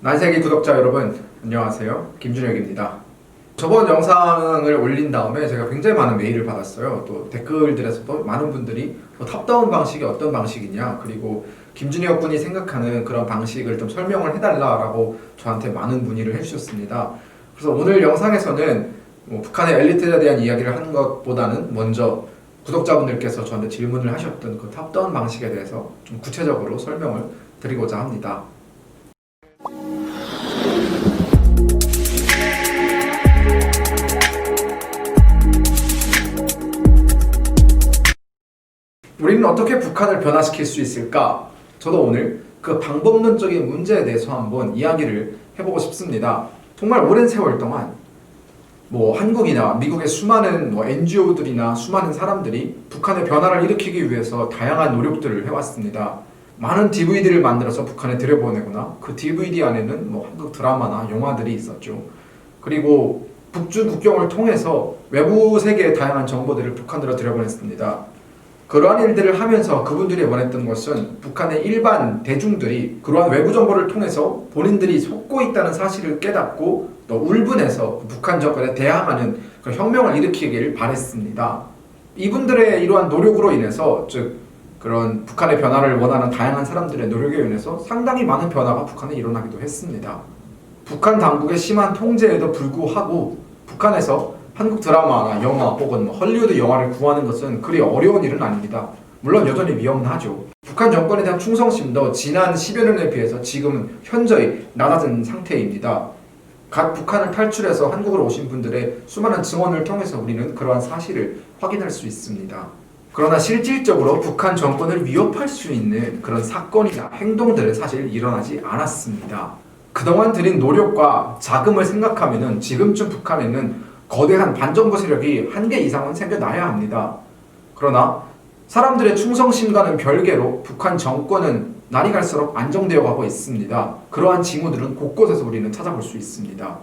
난세기 구독자 여러분, 안녕하세요. 김준혁입니다. 저번 영상을 올린 다음에 제가 굉장히 많은 메일을 받았어요. 또 댓글들에서도 많은 분들이 탑다운 방식이 어떤 방식이냐, 그리고 김준혁 군이 생각하는 그런 방식을 좀 설명을 해달라고 저한테 많은 문의를 해주셨습니다. 그래서 오늘 영상에서는 북한의 엘리트에 대한 이야기를 하는 것보다는 먼저 구독자분들께서 저한테 질문을 하셨던 그 탑다운 방식에 대해서 좀 구체적으로 설명을 드리고자 합니다. 우리는 어떻게 북한을 변화시킬 수 있을까? 저도 오늘 그 방법론적인 문제에 대해서 한번 이야기를 해보고 싶습니다. 정말 오랜 세월 동안 한국이나 미국의 수많은 NGO들이나 수많은 사람들이 북한의 변화를 일으키기 위해서 다양한 노력들을 해왔습니다. 많은 DVD를 만들어서 북한에 들여보내거나 그 DVD 안에는 한국 드라마나 영화들이 있었죠. 그리고 북중 국경을 통해서 외부 세계의 다양한 정보들을 북한으로 들여보냈습니다. 그러한 일들을 하면서 그분들이 원했던 것은 북한의 일반 대중들이 그러한 외부 정보를 통해서 본인들이 속고 있다는 사실을 깨닫고 또 울분해서 북한 정권에 대항하는 그런 혁명을 일으키길 바랬습니다. 이분들의 이러한 노력으로 인해서, 즉 그런 북한의 변화를 원하는 다양한 사람들의 노력에 인해서 상당히 많은 변화가 북한에 일어나기도 했습니다. 북한 당국의 심한 통제에도 불구하고 북한에서 한국 드라마나 영화 혹은 헐리우드 영화를 구하는 것은 그리 어려운 일은 아닙니다. 물론 여전히 위험하죠. 북한 정권에 대한 충성심도 지난 10여 년에 비해서 지금은 현저히 낮아진 상태입니다. 각 북한을 탈출해서 한국으로 오신 분들의 수많은 증언을 통해서 우리는 그러한 사실을 확인할 수 있습니다. 그러나 실질적으로 북한 정권을 위협할 수 있는 그런 사건이나 행동들은 사실 일어나지 않았습니다. 그동안 들인 노력과 자금을 생각하면 지금쯤 북한에는 거대한 반정부 세력이 한 개 이상은 생겨나야 합니다. 그러나 사람들의 충성심과는 별개로 북한 정권은 날이 갈수록 안정되어 가고 있습니다. 그러한 징후들은 곳곳에서 우리는 찾아볼 수 있습니다.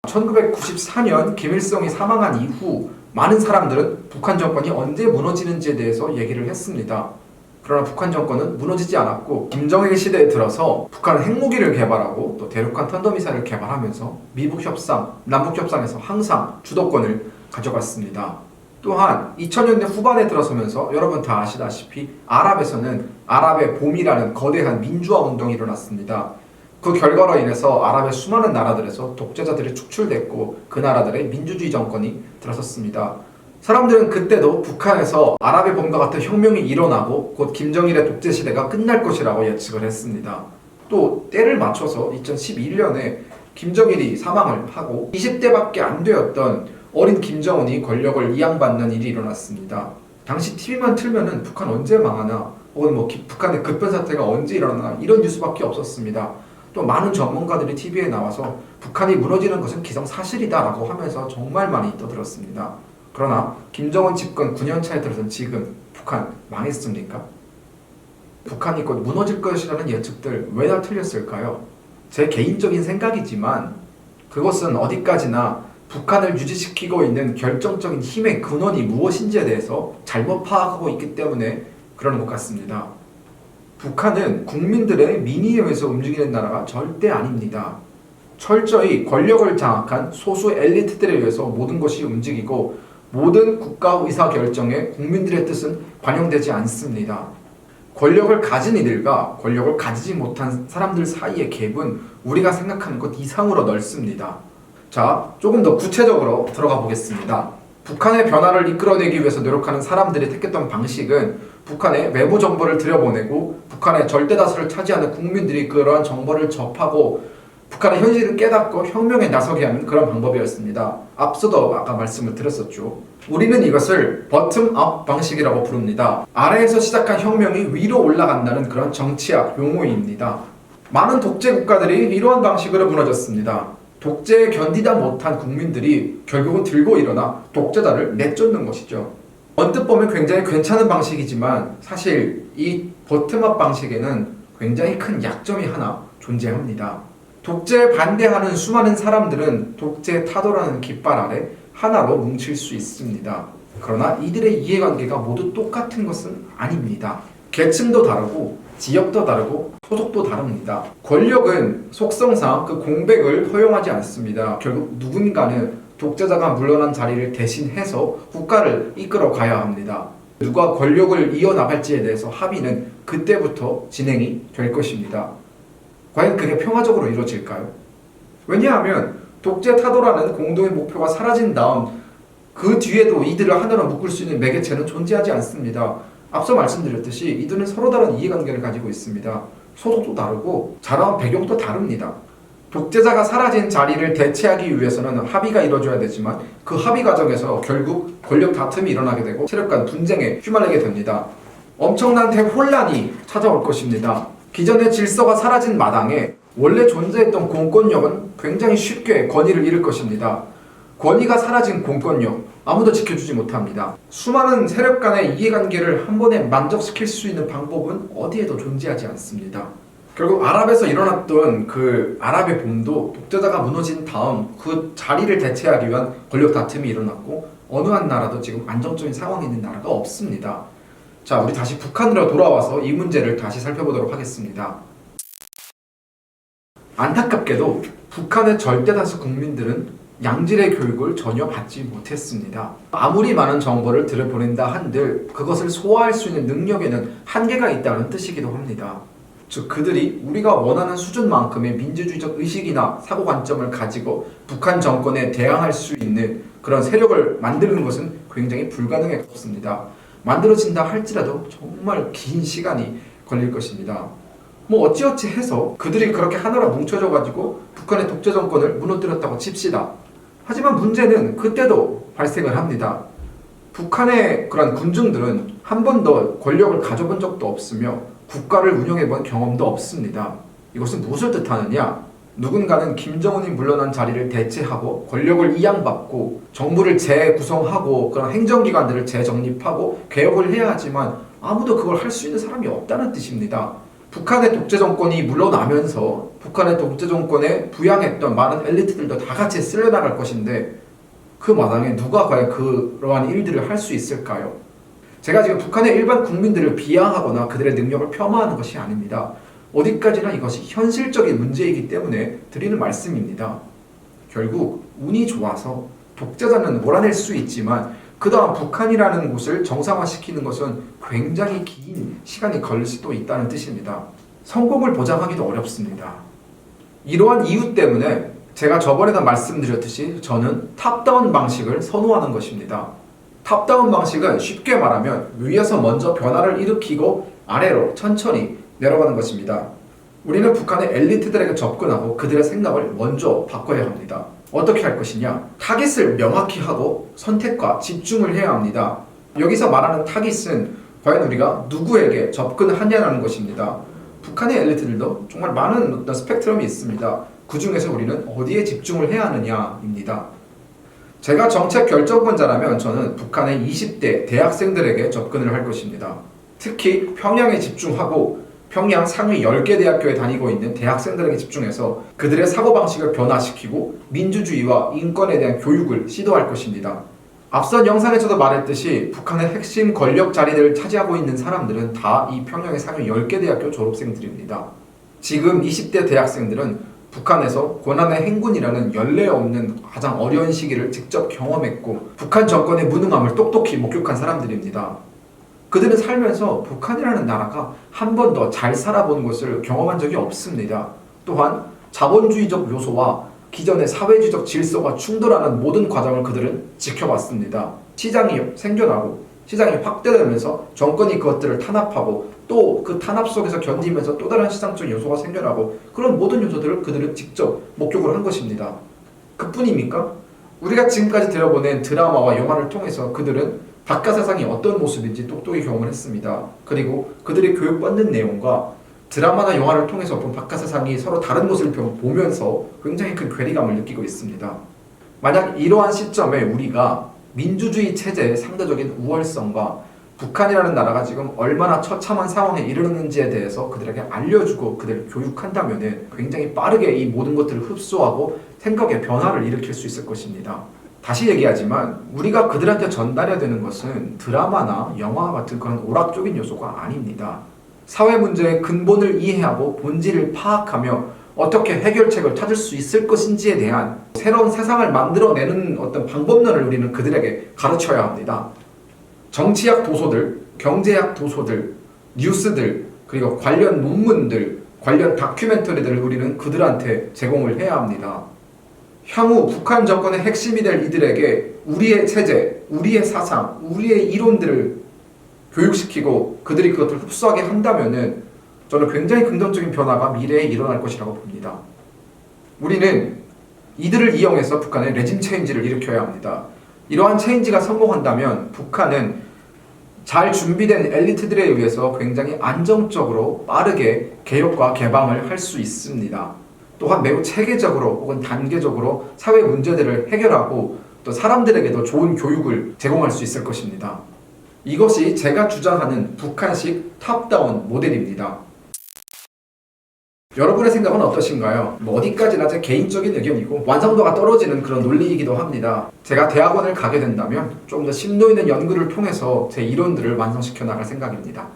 1994년 김일성이 사망한 이후 많은 사람들은 북한 정권이 언제 무너지는지에 대해서 얘기를 했습니다. 그러나 북한 정권은 무너지지 않았고, 김정일 시대에 들어서 북한은 핵무기를 개발하고 또 대륙간 탄도미사일을 개발하면서 미북 협상, 남북 협상에서 항상 주도권을 가져갔습니다. 또한 2000년대 후반에 들어서면서 여러분 다 아시다시피 아랍에서는 아랍의 봄이라는 거대한 민주화 운동이 일어났습니다. 그 결과로 인해서 아랍의 수많은 나라들에서 독재자들이 축출됐고 그 나라들의 민주주의 정권이 들어섰습니다. 사람들은 그때도 북한에서 아랍의 봄과 같은 혁명이 일어나고 곧 김정일의 독재 시대가 끝날 것이라고 예측을 했습니다. 또 때를 맞춰서 2011년에 김정일이 사망을 하고 20대밖에 안 되었던 어린 김정은이 권력을 이양받는 일이 일어났습니다. 당시 TV만 틀면은 북한 언제 망하나 혹은 북한의 급변사태가 언제 일어나나 이런 뉴스밖에 없었습니다. 또 많은 전문가들이 TV에 나와서 북한이 무너지는 것은 기정사실이다 라고 하면서 정말 많이 떠들었습니다. 그러나 김정은 집권 9년차에 들어선 지금 북한 망했습니까? 북한이 곧 무너질 것이라는 예측들 왜 다 틀렸을까요? 제 개인적인 생각이지만 그것은 어디까지나 북한을 유지시키고 있는 결정적인 힘의 근원이 무엇인지에 대해서 잘못 파악하고 있기 때문에 그러는 것 같습니다. 북한은 국민들의 민의에 의해서 움직이는 나라가 절대 아닙니다. 철저히 권력을 장악한 소수 엘리트들에 의해서 모든 것이 움직이고 모든 국가 의사결정에 국민들의 뜻은 반영되지 않습니다. 권력을 가진 이들과 권력을 가지지 못한 사람들 사이의 갭은 우리가 생각하는 것 이상으로 넓습니다. 자, 조금 더 구체적으로 들어가 보겠습니다. 북한의 변화를 이끌어내기 위해서 노력하는 사람들이 택했던 방식은 북한에 외부 정보를 들여보내고 북한의 절대다수를 차지하는 국민들이 그러한 정보를 접하고 북한의 현실을 깨닫고 혁명에 나서게 하는 그런 방법이었습니다. 앞서도 아까 말씀을 드렸었죠. 우리는 이것을 버텀업 방식이라고 부릅니다. 아래에서 시작한 혁명이 위로 올라간다는 그런 정치학 용어입니다. 많은 독재 국가들이 이러한 방식으로 무너졌습니다. 독재에 견디다 못한 국민들이 결국은 들고 일어나 독재자를 내쫓는 것이죠. 언뜻 보면 굉장히 괜찮은 방식이지만 사실 이 버텀업 방식에는 굉장히 큰 약점이 하나 존재합니다. 독재에 반대하는 수많은 사람들은 독재 타도라는 깃발 아래 하나로 뭉칠 수 있습니다. 그러나 이들의 이해관계가 모두 똑같은 것은 아닙니다. 계층도 다르고 지역도 다르고 소속도 다릅니다. 권력은 속성상 그 공백을 허용하지 않습니다. 결국 누군가는 독재자가 물러난 자리를 대신해서 국가를 이끌어 가야 합니다. 누가 권력을 이어나갈지에 대해서 합의는 그때부터 진행이 될 것입니다. 과연 그게 평화적으로 이루어질까요? 왜냐하면 독재 타도라는 공동의 목표가 사라진 다음 그 뒤에도 이들을 하나로 묶을 수 있는 매개체는 존재하지 않습니다. 앞서 말씀드렸듯이 이들은 서로 다른 이해관계를 가지고 있습니다. 소속도 다르고 자라온 배경도 다릅니다. 독재자가 사라진 자리를 대체하기 위해서는 합의가 이루어져야 되지만 그 합의 과정에서 결국 권력 다툼이 일어나게 되고 세력 간 분쟁에 휘말리게 됩니다. 엄청난 대혼란이 찾아올 것입니다. 기존의 질서가 사라진 마당에 원래 존재했던 공권력은 굉장히 쉽게 권위를 잃을 것입니다. 권위가 사라진 공권력, 아무도 지켜주지 못합니다. 수많은 세력 간의 이해관계를 한 번에 만족시킬 수 있는 방법은 어디에도 존재하지 않습니다. 결국 아랍에서 일어났던 그 아랍의 봄도 독재자가 무너진 다음 그 자리를 대체하기 위한 권력 다툼이 일어났고 어느 한 나라도 지금 안정적인 상황에 있는 나라가 없습니다. 자, 우리 다시 북한으로 돌아와서 이 문제를 다시 살펴보도록 하겠습니다. 안타깝게도 북한의 절대다수 국민들은 양질의 교육을 전혀 받지 못했습니다. 아무리 많은 정보를 들여보낸다 한들 그것을 소화할 수 있는 능력에는 한계가 있다는 뜻이기도 합니다. 즉 그들이 우리가 원하는 수준만큼의 민주주의적 의식이나 사고관점을 가지고 북한 정권에 대항할 수 있는 그런 세력을 만드는 것은 굉장히 불가능에 가깝습니다. 만들어진다 할지라도 정말 긴 시간이 걸릴 것입니다. 뭐 어찌어찌 해서 그들이 그렇게 하나로 뭉쳐져 가지고 북한의 독재 정권을 무너뜨렸다고 칩시다. 하지만 문제는 그때도 발생을 합니다. 북한의 그런 군중들은 한 번도 권력을 가져본 적도 없으며 국가를 운영해본 경험도 없습니다. 이것은 무엇을 뜻하느냐? 누군가는 김정은이 물러난 자리를 대체하고 권력을 이양받고 정부를 재구성하고 그런 행정기관들을 재정립하고 개혁을 해야 하지만 아무도 그걸 할 수 있는 사람이 없다는 뜻입니다. 북한의 독재 정권이 물러나면서 북한의 독재 정권에 부양했던 많은 엘리트들도 다 같이 쓸려나갈 것인데 그 마당에 누가 과연 그러한 일들을 할 수 있을까요? 제가 지금 북한의 일반 국민들을 비하하거나 그들의 능력을 폄하하는 것이 아닙니다. 어디까지나 이것이 현실적인 문제이기 때문에 드리는 말씀입니다. 결국 운이 좋아서 독재자는 몰아낼 수 있지만 그 다음 북한이라는 곳을 정상화시키는 것은 굉장히 긴 시간이 걸릴 수도 있다는 뜻입니다. 성공을 보장하기도 어렵습니다. 이러한 이유 때문에 제가 저번에도 말씀드렸듯이 저는 탑다운 방식을 선호하는 것입니다. 탑다운 방식은 쉽게 말하면 위에서 먼저 변화를 일으키고 아래로 천천히 내려가는 것입니다. 우리는 북한의 엘리트들에게 접근하고 그들의 생각을 먼저 바꿔야 합니다. 어떻게 할 것이냐? 타깃을 명확히 하고 선택과 집중을 해야 합니다. 여기서 말하는 타깃은 과연 우리가 누구에게 접근하냐는 것입니다. 북한의 엘리트들도 정말 많은 어떤 스펙트럼이 있습니다. 그 중에서 우리는 어디에 집중을 해야 하느냐입니다. 제가 정책 결정권자라면 저는 북한의 20대 대학생들에게 접근을 할 것입니다. 특히 평양에 집중하고 평양 상위 10개 대학교에 다니고 있는 대학생들에게 집중해서 그들의 사고방식을 변화시키고 민주주의와 인권에 대한 교육을 시도할 것입니다. 앞선 영상에서도 말했듯이 북한의 핵심 권력 자리들을 차지하고 있는 사람들은 다 이 평양의 상위 10개 대학교 졸업생들입니다. 지금 20대 대학생들은 북한에서 고난의 행군이라는 연례 없는 가장 어려운 시기를 직접 경험했고 북한 정권의 무능함을 똑똑히 목격한 사람들입니다. 그들은 살면서 북한이라는 나라가 한 번도 잘 살아본 것을 경험한 적이 없습니다. 또한 자본주의적 요소와 기존의 사회주의적 질서가 충돌하는 모든 과정을 그들은 지켜봤습니다. 시장이 생겨나고 시장이 확대되면서 정권이 그것들을 탄압하고 또 그 탄압 속에서 견디면서 또 다른 시장적 요소가 생겨나고 그런 모든 요소들을 그들은 직접 목격을 한 것입니다. 그뿐입니까? 우리가 지금까지 들어보낸 드라마와 영화를 통해서 그들은 바깥 세상이 어떤 모습인지 똑똑히 경험을 했습니다. 그리고 그들이 교육받는 내용과 드라마나 영화를 통해서 본 바깥 세상이 서로 다른 모습을 보면서 굉장히 큰 괴리감을 느끼고 있습니다. 만약 이러한 시점에 우리가 민주주의 체제의 상대적인 우월성과 북한이라는 나라가 지금 얼마나 처참한 상황에 이르렀는지에 대해서 그들에게 알려주고 그들을 교육한다면 굉장히 빠르게 이 모든 것들을 흡수하고 생각의 변화를 일으킬 수 있을 것입니다. 다시 얘기하지만 우리가 그들한테 전달해야 되는 것은 드라마나 영화 같은 그런 오락적인 요소가 아닙니다. 사회 문제의 근본을 이해하고 본질을 파악하며 어떻게 해결책을 찾을 수 있을 것인지에 대한 새로운 세상을 만들어내는 어떤 방법론을 우리는 그들에게 가르쳐야 합니다. 정치학 도서들, 경제학 도서들, 뉴스들, 그리고 관련 논문들, 관련 다큐멘터리들을 우리는 그들한테 제공을 해야 합니다. 향후 북한 정권의 핵심이 될 이들에게 우리의 체제, 우리의 사상, 우리의 이론들을 교육시키고 그들이 그것을 흡수하게 한다면은 저는 굉장히 긍정적인 변화가 미래에 일어날 것이라고 봅니다. 우리는 이들을 이용해서 북한의 레짐 체인지를 일으켜야 합니다. 이러한 체인지가 성공한다면 북한은 잘 준비된 엘리트들에 의해서 굉장히 안정적으로 빠르게 개혁과 개방을 할 수 있습니다. 또한 매우 체계적으로 혹은 단계적으로 사회 문제들을 해결하고 또 사람들에게도 좋은 교육을 제공할 수 있을 것입니다. 이것이 제가 주장하는 북한식 탑다운 모델입니다. 여러분의 생각은 어떠신가요? 어디까지나 제 개인적인 의견이고 완성도가 떨어지는 그런 논리이기도 합니다. 제가 대학원을 가게 된다면 좀 더 심도 있는 연구를 통해서 제 이론들을 완성시켜 나갈 생각입니다.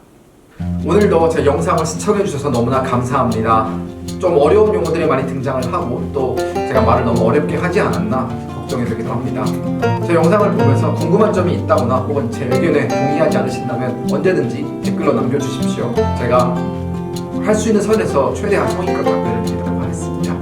오늘도 제 영상을 시청해 주셔서 너무나 감사합니다. 좀 어려운 용어들이 많이 등장을 하고 또 제가 말을 너무 어렵게 하지 않았나 걱정이 되기도 합니다. 제 영상을 보면서 궁금한 점이 있다거나 혹은 제 의견에 동의하지 않으신다면 언제든지 댓글로 남겨주십시오. 제가 할 수 있는 선에서 최대한 성의껏 답변을 드리도록 하겠습니다.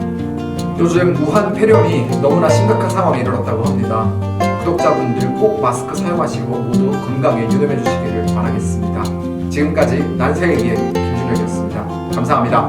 요즘 우한 폐렴이 너무나 심각한 상황에 이르렀다고 합니다. 구독자분들 꼭 마스크 사용하시고 모두 건강에 유념해 주시기를 바라겠습니다. 지금까지 난세의 기행 김준혁이었습니다. 감사합니다.